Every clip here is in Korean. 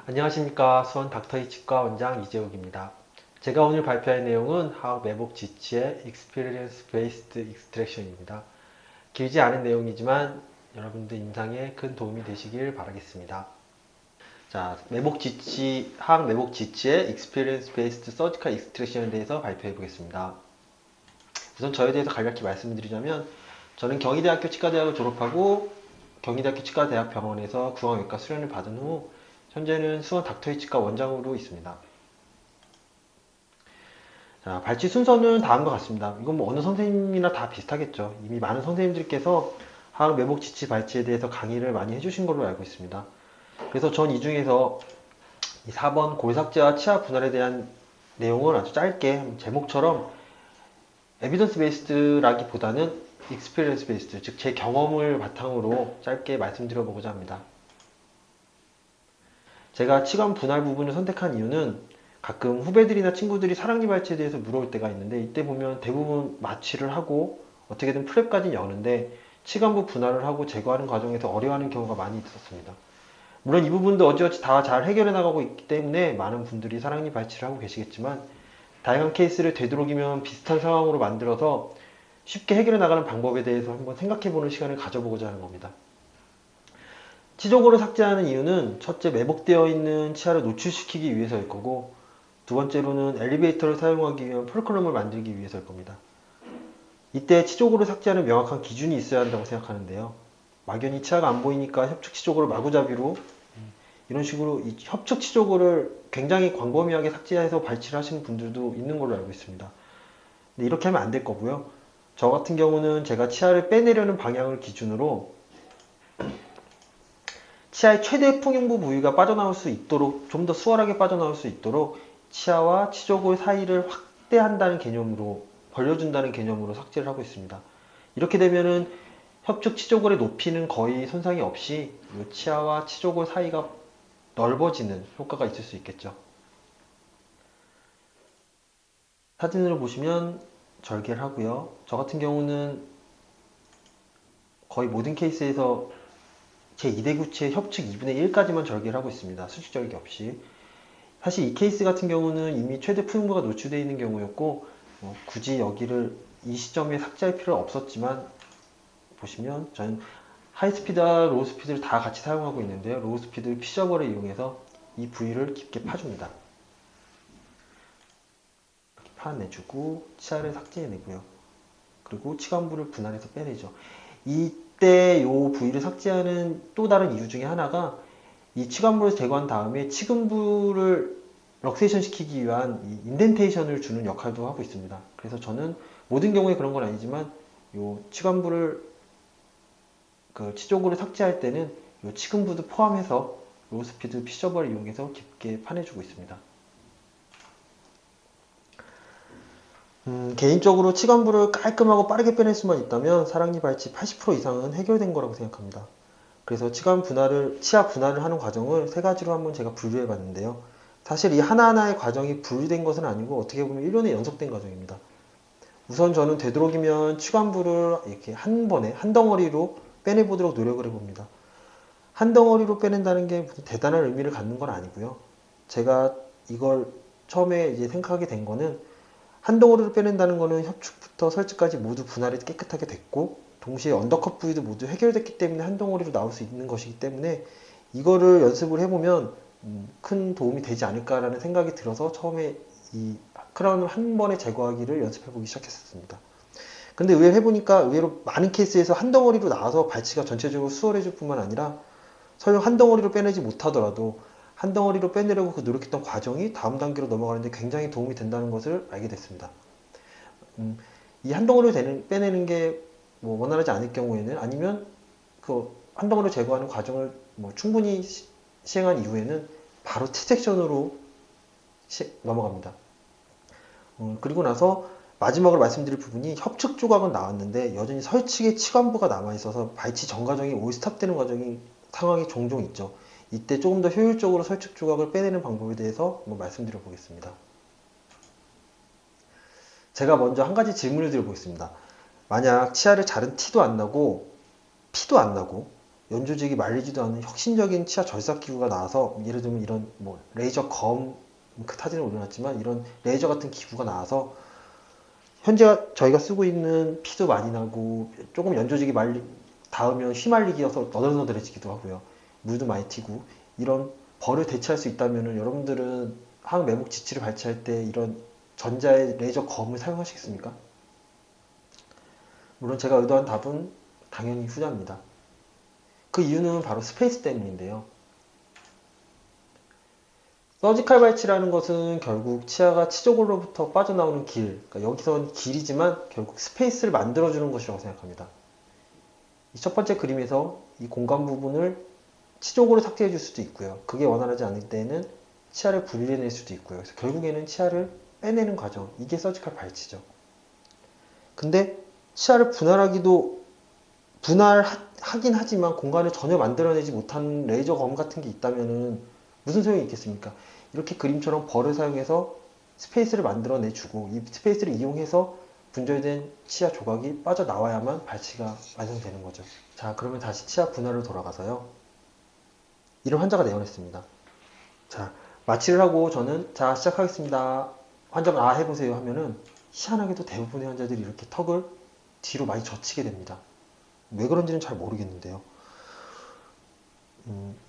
안녕하십니까. 수원 닥터이 치과 원장 이재욱입니다. 제가 오늘 발표할 내용은 하악 매복 지치의 Experience Based Extraction입니다. 길지 않은 내용이지만 여러분들 임상에 큰 도움이 되시길 바라겠습니다. 자, 하악 매복 지치의 Experience Based Surgical Extraction에 대해서 발표해 보겠습니다. 우선 저에 대해서 간략히 말씀드리자면 저는 경희대학교 치과대학을 졸업하고 경희대학교 치과대학병원에서 구강외과 수련을 받은 후 현재는 수원 닥터이 치과 원장으로 있습니다. 자, 발치 순서는 다음과 같습니다. 이건 뭐 어느 선생님이나 다 비슷하겠죠. 이미 많은 선생님들께서 하악 매복 지치 발치에 대해서 강의를 많이 해주신 걸로 알고 있습니다. 그래서 전 이 중에서 이 4번 골삭제와 치아 분할에 대한 내용을 아주 짧게 제목처럼 에비던스 베이스드라기보다는 익스피리언스 베이스드, 즉 제 경험을 바탕으로 짧게 말씀드려 보고자 합니다. 제가 치관 분할 부분을 선택한 이유는 가끔 후배들이나 친구들이 사랑니 발치에 대해서 물어볼 때가 있는데 이때 보면 대부분 마취를 하고 어떻게든 플랩까지 여는데 치관부 분할을 하고 제거하는 과정에서 어려워하는 경우가 많이 있었습니다. 물론 이 부분도 어찌어찌 다 잘 해결해 나가고 있기 때문에 많은 분들이 사랑니 발치를 하고 계시겠지만 다양한 케이스를 되도록이면 비슷한 상황으로 만들어서 쉽게 해결해 나가는 방법에 대해서 한번 생각해 보는 시간을 가져보고자 하는 겁니다. 치조골을 삭제하는 이유는 첫째, 매복되어 있는 치아를 노출시키기 위해서일 거고 두 번째로는 엘리베이터를 사용하기 위한 폴크럼을 만들기 위해서일 겁니다. 이때 치조골을 삭제하는 명확한 기준이 있어야 한다고 생각하는데요. 막연히 치아가 안 보이니까 협측 치조골을 마구잡이로 이런 식으로 이 협측 치조골을 굉장히 광범위하게 삭제해서 발치를 하시는 분들도 있는 걸로 알고 있습니다. 근데 이렇게 하면 안 될 거고요. 저 같은 경우는 제가 치아를 빼내려는 방향을 기준으로 치아의 최대 풍용부 부위가 빠져나올 수 있도록 좀 더 수월하게 빠져나올 수 있도록 치아와 치조골 사이를 확대한다는 개념으로 벌려준다는 개념으로 삭제를 하고 있습니다. 이렇게 되면은 협축 치조골의 높이는 거의 손상이 없이 이 치아와 치조골 사이가 넓어지는 효과가 있을 수 있겠죠. 사진으로 보시면 절개를 하고요. 저 같은 경우는 거의 모든 케이스에서 제 2대 구치의 협측 2분의 1까지만 절개를 하고 있습니다. 수직 절개 없이. 사실 이 케이스 같은 경우는 이미 최대 풀무가 노출되어 있는 경우였고 굳이 여기를 이 시점에 삭제할 필요는 없었지만 보시면 저는 하이스피드와 로우스피드를 다 같이 사용하고 있는데요. 로우스피드 피셔버를 이용해서 이 부위를 깊게 파줍니다. 이렇게 파내주고 치아를 삭제해내고요. 그리고 치관부를 분할해서 빼내죠. 이때 이 부위를 삭제하는 또 다른 이유 중에 하나가 이 치관부를 제거한 다음에 치근부를 럭세이션 시키기 위한 이 인덴테이션을 주는 역할도 하고 있습니다. 그래서 저는 모든 경우에 그런 건 아니지만 이 치관부를 치조골을 삭제할 때는 이 치근부도 포함해서 로우스피드 피셔버를 이용해서 깊게 파내주고 있습니다. 개인적으로 치관부를 깔끔하고 빠르게 빼낼 수만 있다면 사랑니 발치 80% 이상은 해결된 거라고 생각합니다. 그래서 치아 분할을 하는 과정을 세 가지로 한번 제가 분류해 봤는데요. 사실 이 하나하나의 과정이 분리된 것은 아니고 어떻게 보면 일련의 연속된 과정입니다. 우선 저는 되도록이면 치관부를 이렇게 한 번에 한 덩어리로 빼내보도록 노력을 해봅니다. 한 덩어리로 빼낸다는 게 무슨 대단한 의미를 갖는 건 아니고요. 제가 이걸 처음에 이제 생각하게 된 거는 한 덩어리로 빼낸다는 거는 협축부터 설치까지 모두 분할이 깨끗하게 됐고 동시에 언더컷 부위도 모두 해결됐기 때문에 한 덩어리로 나올 수 있는 것이기 때문에 이거를 연습을 해보면 큰 도움이 되지 않을까라는 생각이 들어서 처음에 이 크라운을 한 번에 제거하기를 연습해보기 시작했습니다. 근데 의외로 해보니까 의외로 많은 케이스에서 한 덩어리로 나와서 발치가 전체적으로 수월해질 뿐만 아니라 설령 한 덩어리로 빼내지 못하더라도 한 덩어리로 빼내려고 노력했던 과정이 다음 단계로 넘어가는데 굉장히 도움이 된다는 것을 알게 됐습니다. 이 한 덩어리로 빼내는 게 뭐 원활하지 않을 경우에는 아니면 그 한 덩어리로 제거하는 과정을 뭐 충분히 시행한 이후에는 바로 T섹션으로 넘어갑니다. 그리고 나서 마지막으로 말씀드릴 부분이 협측 조각은 나왔는데 여전히 설치의 치관부가 남아있어서 발치 전 과정이 올스탑되는 상황이 종종 있죠. 이때 조금 더 효율적으로 설측 조각을 빼내는 방법에 대해서 한번 말씀드려 보겠습니다. 제가 먼저 한 가지 질문을 드려보겠습니다. 만약 치아를 자른 티도 안 나고 피도 안 나고 연조직이 말리지도 않은 혁신적인 치아 절삭 기구가 나와서, 예를 들면 이런 뭐 레이저 그 사진을 올려놨지만 이런 레이저 같은 기구가 나와서 현재 저희가 쓰고 있는 피도 많이 나고 조금 연조직이 닿으면 휘말리기여서 너덜너덜해지기도 하고요. 물도 많이 튀고 이런 벌을 대체할 수 있다면 여러분들은 항매목 지치를 발치할 때 이런 전자의 레이저 검을 사용하시겠습니까? 물론 제가 의도한 답은 당연히 후자입니다. 그 이유는 바로 스페이스 때문인데요. 서지컬 발치라는 것은 결국 치아가 치조골로부터 빠져나오는 길, 그러니까 여기선 길이지만 결국 스페이스를 만들어주는 것이라고 생각합니다. 이 첫 번째 그림에서 이 공간 부분을 치조골로 삭제해 줄 수도 있고요. 그게 원활하지 않을 때는 치아를 분리해낼 수도 있고요. 그래서 결국에는 치아를 빼내는 과정, 이게 서지컬 발치죠. 근데 치아를 분할하긴 하지만 공간을 전혀 만들어내지 못하는 레이저 검 같은 게 있다면은 무슨 소용이 있겠습니까? 이렇게 그림처럼 벌을 사용해서 스페이스를 만들어내주고 이 스페이스를 이용해서 분절된 치아 조각이 빠져나와야만 발치가 완성되는 거죠. 자, 그러면 다시 치아 분할로 돌아가서요. 이런 환자가 내원했습니다. 자, 마취를 하고 저는 자, 시작하겠습니다. 환자가 해보세요 하면은 희한하게도 대부분의 환자들이 이렇게 턱을 뒤로 많이 젖히게 됩니다. 왜 그런지는 잘 모르겠는데요.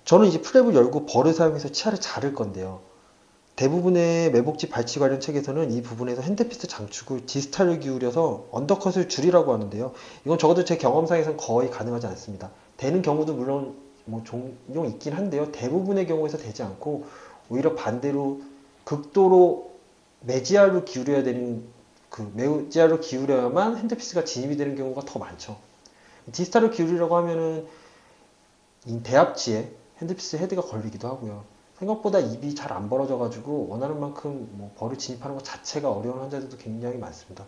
저는 이제 프랩을 열고 벌을 사용해서 치아를 자를 건데요. 대부분의 매복지 발치 관련 책에서는 이 부분에서 핸드피스 장축을 디스탈을 기울여서 언더컷을 줄이라고 하는데요. 이건 적어도 제 경험상에서는 거의 가능하지 않습니다. 되는 경우도 물론 뭐 종종 있긴 한데요. 대부분의 경우에서 되지 않고 오히려 반대로 극도로 매지아로 기울여야 되는 매지아로 기울여야만 핸드피스가 진입이 되는 경우가 더 많죠. 디스탈을 기울이라고 하면은 이 대합지에 핸드피스 헤드가 걸리기도 하고요. 생각보다 입이 잘 안 벌어져가지고 원하는 만큼 뭐 벌을 진입하는 것 자체가 어려운 환자들도 굉장히 많습니다.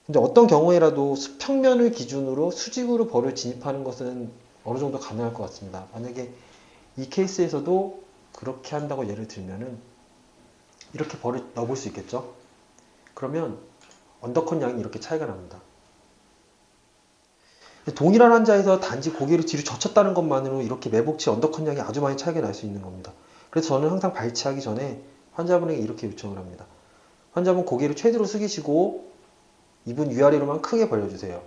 근데 어떤 경우에라도 수평면을 기준으로 수직으로 벌을 진입하는 것은 어느 정도 가능할 것 같습니다. 만약에 이 케이스에서도 그렇게 한다고 예를 들면은 이렇게 벌을 넣어볼 수 있겠죠? 그러면 언더컷 양이 이렇게 차이가 납니다. 동일한 환자에서 단지 고개를 뒤로 젖혔다는 것만으로 이렇게 매복치 언더컷 양이 아주 많이 차이가 날 수 있는 겁니다. 그래서 저는 항상 발치하기 전에 환자분에게 이렇게 요청을 합니다. 환자분 고개를 최대로 숙이시고 입은 위아래로만 크게 벌려주세요.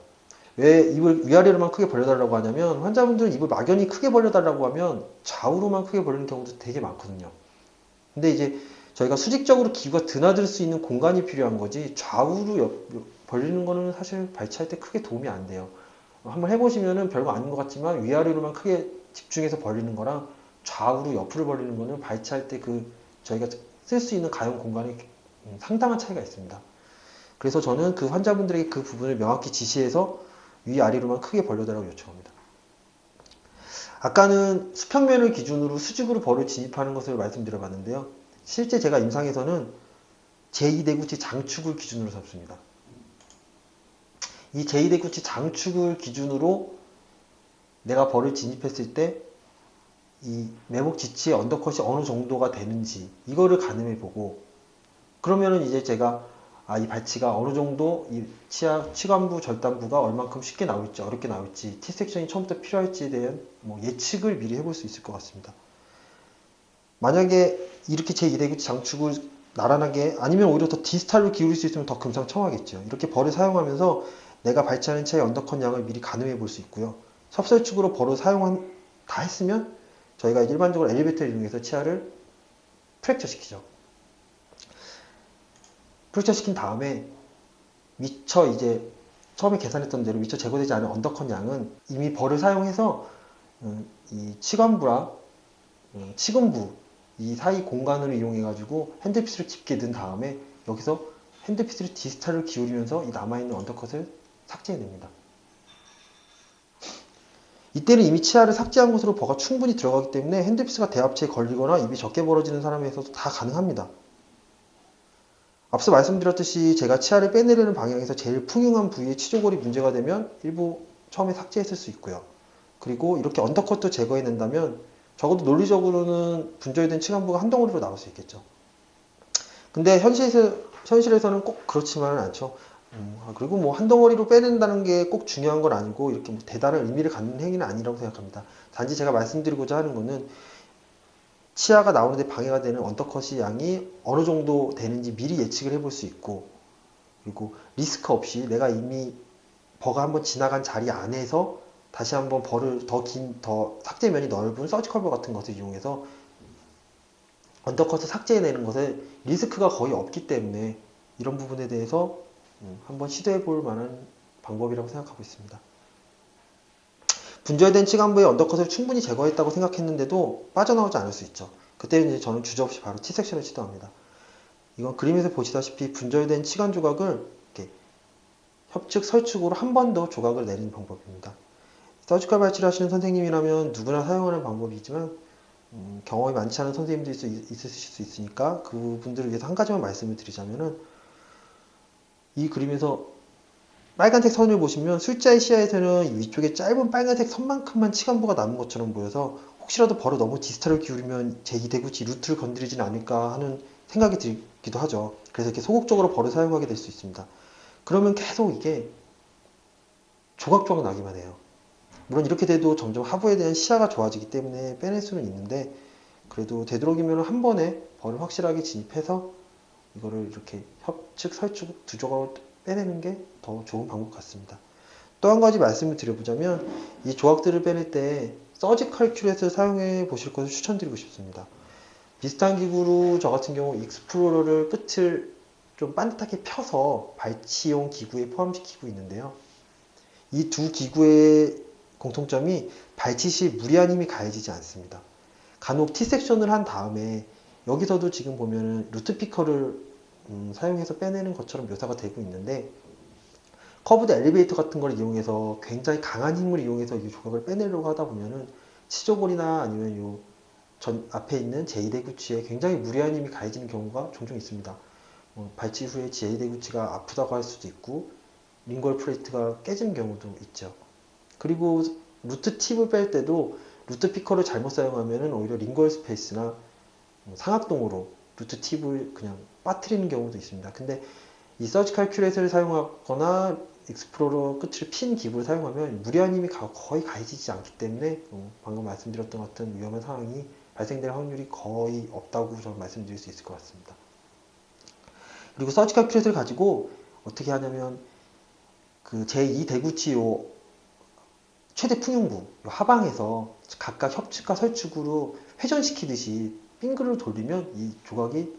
왜 입을 위아래로만 크게 벌려달라고 하냐면 환자분들은 입을 막연히 크게 벌려달라고 하면 좌우로만 크게 벌리는 경우도 되게 많거든요. 근데 이제 저희가 수직적으로 기구가 드나들 수 있는 공간이 필요한 거지 좌우로 벌리는 거는 사실 발치할 때 크게 도움이 안 돼요. 한번 해보시면은 별거 아닌 것 같지만 위아래로만 크게 집중해서 벌리는 거랑 좌우로 옆으로 벌리는 거는 발치할 때 저희가 쓸 수 있는 가용 공간이 상당한 차이가 있습니다. 그래서 저는 그 환자분들에게 그 부분을 명확히 지시해서 위아래로만 크게 벌려달라고 요청합니다. 아까는 수평면을 기준으로 수직으로 벌을 진입하는 것을 말씀드려봤는데요. 실제 제가 임상에서는 제2대구치 장축을 기준으로 잡습니다. 이 제2대구치 장축을 기준으로 내가 벌을 진입했을 때 이 매목 지치의 언더컷이 어느 정도가 되는지 이거를 가늠해 보고 그러면은 이제 제가 이 발치가 어느 정도 이 치아 치관부 절단부가 얼만큼 쉽게 나올지 어렵게 나올지 T섹션이 처음부터 필요할지에 대한 뭐 예측을 미리 해볼 수 있을 것 같습니다. 만약에 이렇게 제2대구치 장축을 나란하게 아니면 오히려 더 디스탈로 기울일 수 있으면 더 금상첨화겠죠. 이렇게 벌을 사용하면서 내가 발치하는 치아의 언더컷 양을 미리 가늠해 볼 수 있고요. 섭설축으로 벌을 다 했으면 저희가 일반적으로 엘리베이터를 이용해서 치아를 프랙처 시키죠. 프랙처 시킨 다음에 미처 이제 처음에 계산했던 대로 미처 제거되지 않은 언더컷 양은 이미 벌을 사용해서 이 치관부랑 치근부 이 사이 공간을 이용해 가지고 핸드피스를 깊게 넣은 다음에 여기서 핸드피스를 디스탈을 기울이면서 이 남아있는 언더컷을 삭제해냅니다. 이때는 이미 치아를 삭제한 곳으로 버가 충분히 들어가기 때문에 핸드피스가 대합체에 걸리거나 입이 적게 벌어지는 사람에서도 다 가능합니다. 앞서 말씀드렸듯이 제가 치아를 빼내려는 방향에서 제일 풍용한 부위의 치조골이 문제가 되면 일부 처음에 삭제했을 수 있고요. 그리고 이렇게 언더컷도 제거해낸다면 적어도 논리적으로는 분절된 치관부가 한 덩어리로 나올 수 있겠죠. 근데 현실에서는 꼭 그렇지만은 않죠. 그리고 뭐 한 덩어리로 빼낸다는 게 꼭 중요한 건 아니고 이렇게 뭐 대단한 의미를 갖는 행위는 아니라고 생각합니다. 단지 제가 말씀드리고자 하는 거는 치아가 나오는데 방해가 되는 언더컷이 양이 어느 정도 되는지 미리 예측을 해볼 수 있고, 그리고 리스크 없이 내가 이미 버가 한번 지나간 자리 안에서 다시 한번 버를 더 삭제면이 넓은 서지컬 버 같은 것을 이용해서 언더컷을 삭제해내는 것에 리스크가 거의 없기 때문에 이런 부분에 대해서 한번 시도해 볼 만한 방법이라고 생각하고 있습니다. 분절된 치간부의 언더컷을 충분히 제거했다고 생각했는데도 빠져나오지 않을 수 있죠. 그때 이제 저는 주저없이 바로 T섹션을 시도합니다. 이건 그림에서 보시다시피 분절된 치간 조각을 이렇게 협측, 설축으로 한 번 더 조각을 내리는 방법입니다. 서지컬 발치를 하시는 선생님이라면 누구나 사용하는 방법이지만 경험이 많지 않은 선생님도 있으실 수 있으니까 그분들을 위해서 한 가지만 말씀을 드리자면은, 이 그림에서 빨간색 선을 보시면 숫자의 시야에서는 위쪽에 짧은 빨간색 선만큼만 치간부가 남은 것처럼 보여서 혹시라도 버를 너무 디스탈을 기울이면 제2대구치 루트를 건드리지는 않을까 하는 생각이 들기도 하죠. 그래서 이렇게 소극적으로 버를 사용하게 될 수 있습니다. 그러면 계속 이게 조각조각 나기만 해요. 물론 이렇게 돼도 점점 하부에 대한 시야가 좋아지기 때문에 빼낼 수는 있는데, 그래도 되도록이면 한 번에 벌을 확실하게 진입해서 이거를 이렇게 협측, 설축 두 조각을 빼내는 게 더 좋은 방법 같습니다. 또 한 가지 말씀을 드려보자면, 이 조각들을 빼낼 때 서지컬 큐렛을 사용해 보실 것을 추천드리고 싶습니다. 비슷한 기구로 저 같은 경우 익스플로러를 끝을 좀 반듯하게 펴서 발치용 기구에 포함시키고 있는데요. 이 두 기구의 공통점이 발치 시 무리한 힘이 가해지지 않습니다. 간혹 T섹션을 한 다음에 여기서도 지금 보면은 루트 피커를 사용해서 빼내는 것처럼 묘사가 되고 있는데, 커브드 엘리베이터 같은 걸 이용해서 굉장히 강한 힘을 이용해서 이 조각을 빼내려고 하다 보면은 치조골이나 아니면 요 앞에 있는 제2대구치에 굉장히 무리한 힘이 가해지는 경우가 종종 있습니다. 발치 후에 제2대구치가 아프다고 할 수도 있고 링걸 플레이트가 깨지는 경우도 있죠. 그리고 루트 팁을 뺄 때도 루트 피커를 잘못 사용하면 오히려 링걸 스페이스나 상악동으로 루트 팁을 그냥 빠뜨리는 경우도 있습니다. 근데 이 서지컬 큐렛을 사용하거나 익스플로러 끝을 핀 기구를 사용하면 무리한 힘이 거의 가해지지 않기 때문에 방금 말씀드렸던 같은 위험한 상황이 발생될 확률이 거의 없다고 저는 말씀드릴 수 있을 것 같습니다. 그리고 서지컬 큐렛을 가지고 어떻게 하냐면 그 제2대구치 요 최대 풍용부 하방에서 각각 협측과 설축으로 회전시키듯이 빙그를 돌리면 이 조각이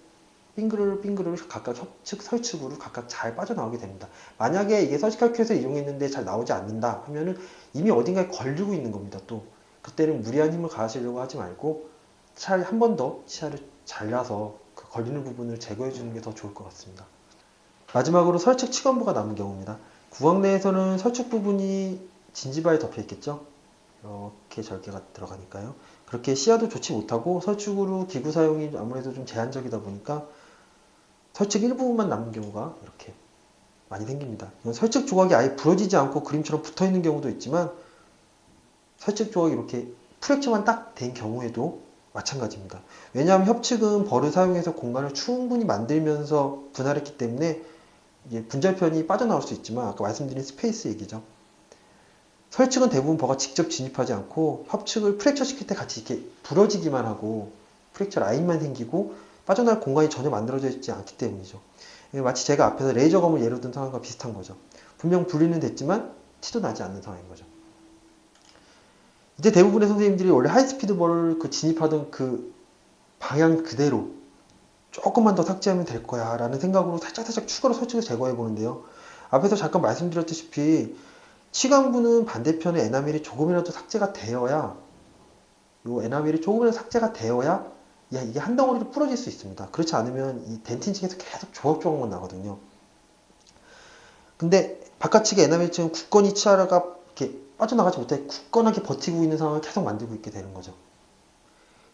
빙그르르 각각 협측, 설축으로 각각 잘 빠져나오게 됩니다. 만약에 이게 서지컬 큐렛을 이용했는데 잘 나오지 않는다 하면은 이미 어딘가에 걸리고 있는 겁니다. 또 그때는 무리한 힘을 가하시려고 하지 말고 차라리 한 번 더 치아를 잘라서 그 걸리는 부분을 제거해 주는 게 더 좋을 것 같습니다. 마지막으로 설축 치건부가 남은 경우입니다. 구강 내에서는 설축 부분이 진지바에 덮여 있겠죠. 이렇게 절개가 들어가니까요. 그렇게 시야도 좋지 못하고 설축으로 기구 사용이 아무래도 좀 제한적이다 보니까 설측 일부분만 남은 경우가 이렇게 많이 생깁니다. 이건 설측 조각이 아예 부러지지 않고 그림처럼 붙어 있는 경우도 있지만, 설측 조각이 이렇게 프랙처만 딱 된 경우에도 마찬가지입니다. 왜냐하면 협측은 벌을 사용해서 공간을 충분히 만들면서 분할했기 때문에 이게 분절편이 빠져나올 수 있지만, 아까 말씀드린 스페이스 얘기죠. 설측은 대부분 버가 직접 진입하지 않고 협측을 프랙처 시킬 때 같이 이렇게 부러지기만 하고 프랙처 라인만 생기고 빠져나갈 공간이 전혀 만들어져 있지 않기 때문이죠. 마치 제가 앞에서 레이저검을 예로 든 상황과 비슷한 거죠. 분명 분리는 됐지만 티도 나지 않는 상황인 거죠. 이제 대부분의 선생님들이 원래 하이스피드 볼을 진입하던 그 방향 그대로 조금만 더 삭제하면 될 거야 라는 생각으로 살짝 추가로 설치를 제거해 보는데요. 앞에서 잠깐 말씀드렸다시피 치강부는 반대편에 에나멜이 조금이라도 삭제가 되어야, 요 에나멜이 조금이라도 삭제가 되어야 이게 한 덩어리로 부러질 수 있습니다. 그렇지 않으면 이 덴틴층에서 계속 조각조각만 나거든요. 근데 바깥측의 에나멜층은 굳건히 치아가 이렇게 빠져나가지 못해 굳건하게 버티고 있는 상황을 계속 만들고 있게 되는 거죠.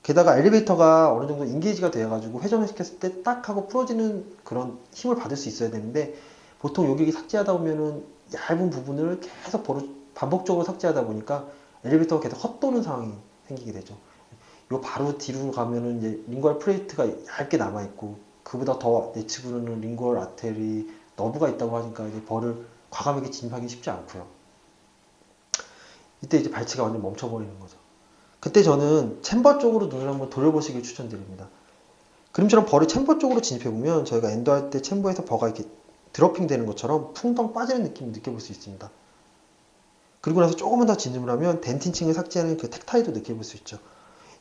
게다가 엘리베이터가 어느 정도 인게이지가 되어가지고 회전을 시켰을 때 딱 하고 부러지는 그런 힘을 받을 수 있어야 되는데, 보통 여기 삭제하다 보면은 얇은 부분을 계속 반복적으로 삭제하다 보니까 엘리베이터가 계속 헛도는 상황이 생기게 되죠. 요 바로 뒤로 가면은 이제 링구얼 플레이트가 얇게 남아있고, 그보다 더 내측으로는 링구얼 아테리, 너브가 있다고 하니까 이제 벌을 과감하게 진입하기 쉽지 않고요. 이때 이제 발치가 완전 멈춰버리는 거죠. 그때 저는 챔버 쪽으로 눈을 한번 돌려보시길 추천드립니다. 그림처럼 벌이 챔버 쪽으로 진입해보면 저희가 엔더할 때 챔버에서 버가 이렇게 드러핑 되는 것처럼 풍덩 빠지는 느낌을 느껴볼 수 있습니다. 그리고 나서 조금만 더 진입을 하면 덴틴층을 삭제하는 그 텍타이도 느껴볼 수 있죠.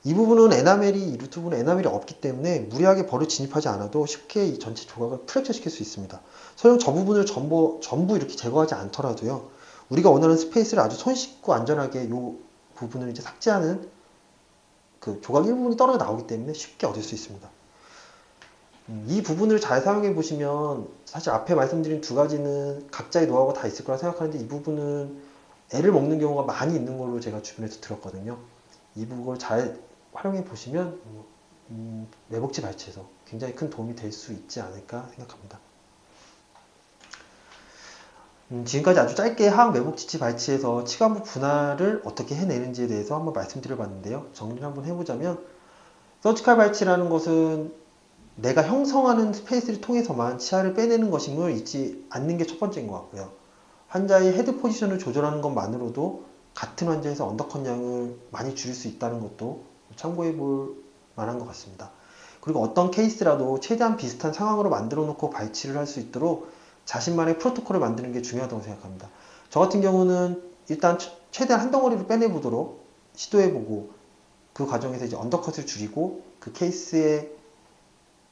이 부분은 이 루트 부분은 에나멜이 없기 때문에 무리하게 벌을 진입하지 않아도 쉽게 이 전체 조각을 프랙처 시킬 수 있습니다. 설령 저 부분을 전부 이렇게 제거하지 않더라도요. 우리가 원하는 스페이스를 아주 손쉽고 안전하게 이 부분을 이제 삭제하는 그 조각 일부분이 떨어져 나오기 때문에 쉽게 얻을 수 있습니다. 이 부분을 잘 사용해 보시면 사실 앞에 말씀드린 두 가지는 각자의 노하우가 다 있을 거라 생각하는데 이 부분은 애를 먹는 경우가 많이 있는 걸로 제가 주변에서 들었거든요. 이 부분을 잘 활용해 보시면 매복지 발치에서 굉장히 큰 도움이 될 수 있지 않을까 생각합니다. 지금까지 아주 짧게 하악 매복 지치 발치에서 치관부 분할을 어떻게 해내는지에 대해서 한번 말씀드려 봤는데요. 정리를 한번 해보자면 서지컬 발치라는 것은 내가 형성하는 스페이스를 통해서만 치아를 빼내는 것임을 잊지 않는 게 첫 번째인 것 같고요. 환자의 헤드 포지션을 조절하는 것만으로도 같은 환자에서 언더컷 양을 많이 줄일 수 있다는 것도 참고해 볼 만한 것 같습니다. 그리고 어떤 케이스라도 최대한 비슷한 상황으로 만들어 놓고 발치를 할 수 있도록 자신만의 프로토콜을 만드는 게 중요하다고 생각합니다. 저 같은 경우는 일단 최대한 한 덩어리를 빼내보도록 시도해보고 그 과정에서 이제 언더컷을 줄이고 그 케이스의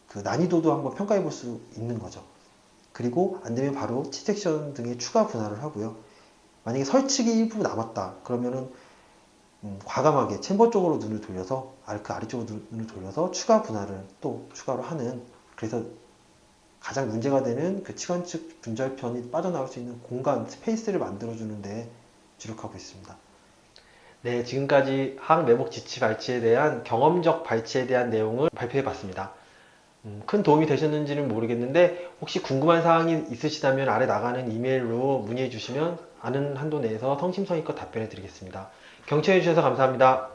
그 난이도도 한번 평가해 볼 수 있는 거죠. 그리고 안 되면 바로 T섹션 등의 추가 분할을 하고요. 만약에 설치기 일부 남았다 그러면은 과감하게 챔버 쪽으로 눈을 돌려서 그 아래쪽으로 눈을 돌려서 추가 분할을 또 추가로 하는, 그래서 가장 문제가 되는 그 치관측 분절편이 빠져나올 수 있는 공간, 스페이스를 만들어주는데 주력하고 있습니다. 네, 지금까지 하악 매복 지치 발치에 대한 경험적 발치에 대한 내용을 발표해 봤습니다. 큰 도움이 되셨는지는 모르겠는데 혹시 궁금한 사항이 있으시다면 아래 나가는 이메일로 문의해 주시면 아는 한도 내에서 성심성의껏 답변해 드리겠습니다. 경청해 주셔서 감사합니다.